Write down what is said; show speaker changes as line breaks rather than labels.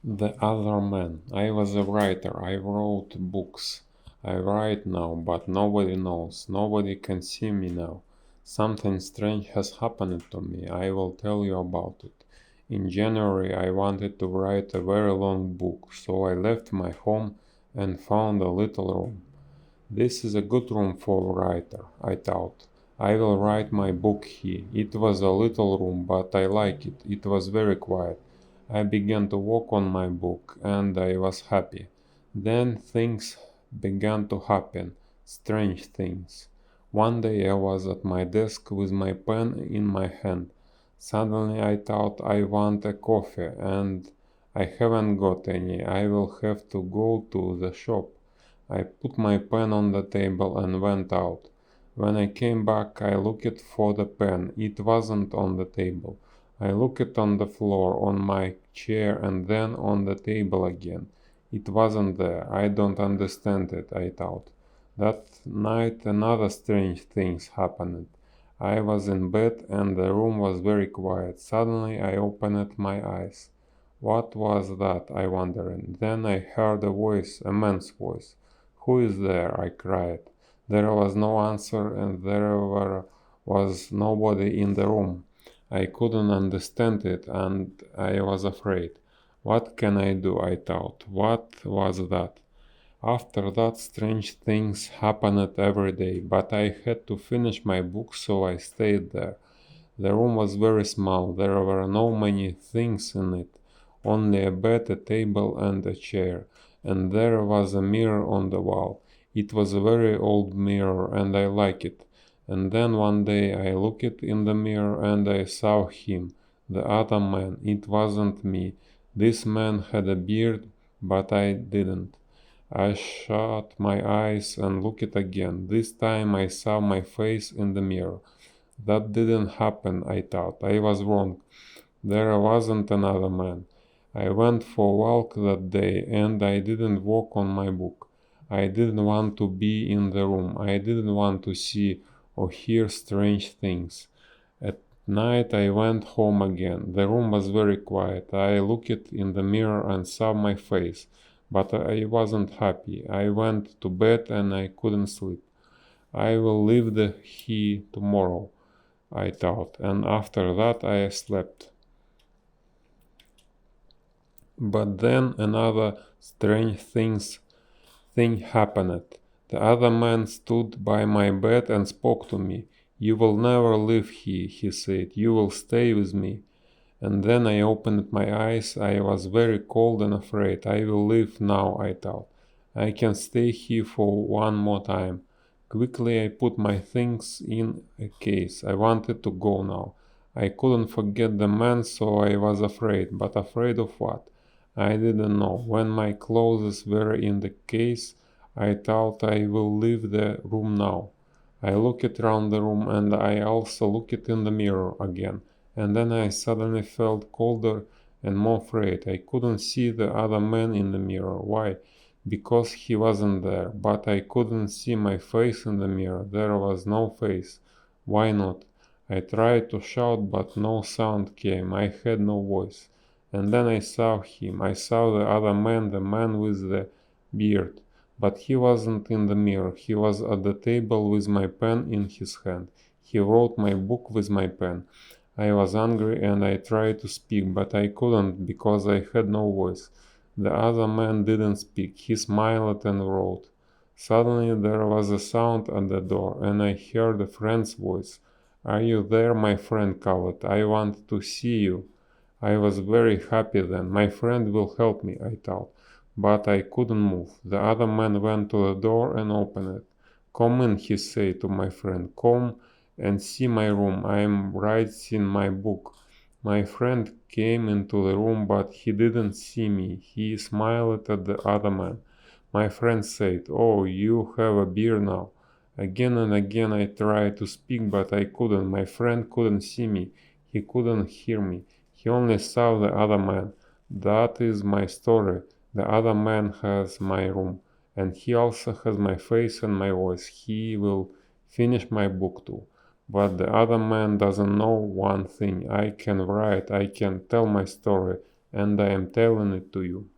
The other man. I was a writer. I wrote books. I write now, but nobody knows. Nobody can see me now. Something strange has happened to me. I will tell you about it. In January, I wanted to write a very long book, so I left my home and found a little room. This is a good room for a writer, I thought. I will write my book here. It was a little room, but I like it. It was very quiet. I began to work on my book, and I was happy. Then things began to happen, strange things. One day I was at my desk with my pen in my hand. Suddenly I thought I want a coffee, and I haven't got any. I will have to go to the shop. I put my pen on the table and went out. When I came back, I looked for the pen. It wasn't on the table. I looked on the floor, on my chair, and then on the table again. It wasn't there. I don't understand it, I thought. That night another strange thing happened. I was in bed and the room was very quiet. Suddenly I opened my eyes. What was that? I wondered. Then I heard a voice, a man's voice. "Who is there?" I cried. There was no answer and there was nobody in the room. I couldn't understand it and I was afraid. What can I do? I thought. What was that? After that, strange things happened every day, but I had to finish my book, so I stayed there. The room was very small. There were no many things in it, only a bed, a table, and a chair, and there was a mirror on the wall. It was a very old mirror, and I liked it. And then one day I looked in the mirror and I saw him, the other man. It wasn't me. This man had a beard, but I didn't. I shut my eyes and looked again. This time I saw my face in the mirror. That didn't happen, I thought. I was wrong. There wasn't another man. I went for a walk that day and I didn't work on my book. I didn't want to be in the room. I didn't want to see or hear strange things. At night I went home again. The room was very quiet. I looked in the mirror and saw my face, but I wasn't happy. I went to bed and I couldn't sleep. I will leave the key tomorrow, I thought, and after that I slept. But then another strange thing happened. The other man stood by my bed and spoke to me. "You will never leave here," he said. "You will stay with me." And then I opened my eyes. I was very cold and afraid. I will leave now, I thought. I can stay here for one more time. Quickly I put my things in a case. I wanted to go now. I couldn't forget the man, so I was afraid. But afraid of what? I didn't know. When my clothes were in the case, I thought I will leave the room now. I looked around the room and I also looked in the mirror again. And then I suddenly felt colder and more afraid. I couldn't see the other man in the mirror. Why? Because he wasn't there. But I couldn't see my face in the mirror. There was no face. Why not? I tried to shout, but no sound came. I had no voice. And then I saw him. I saw the other man, the man with the beard. But he wasn't in the mirror. He was at the table with my pen in his hand. He wrote my book with my pen. I was angry and I tried to speak, but I couldn't because I had no voice. The other man didn't speak. He smiled and wrote. Suddenly there was a sound at the door, and I heard a friend's voice. "Are you there?" my friend called. "I want to see you." I was very happy then. My friend will help me, I thought. But I couldn't move. The other man went to the door and opened it. "Come in," he said to my friend. "Come and see my room. I am writing my book." My friend came into the room, but he didn't see me. He smiled at the other man. My friend said, "Oh, you have a beard now." Again and again I tried to speak, but I couldn't. My friend couldn't see me. He couldn't hear me. He only saw the other man. That is my story. The other man has my room, and he also has my face and my voice. He will finish my book too. But the other man doesn't know one thing. I can write, I can tell my story, and I am telling it to you.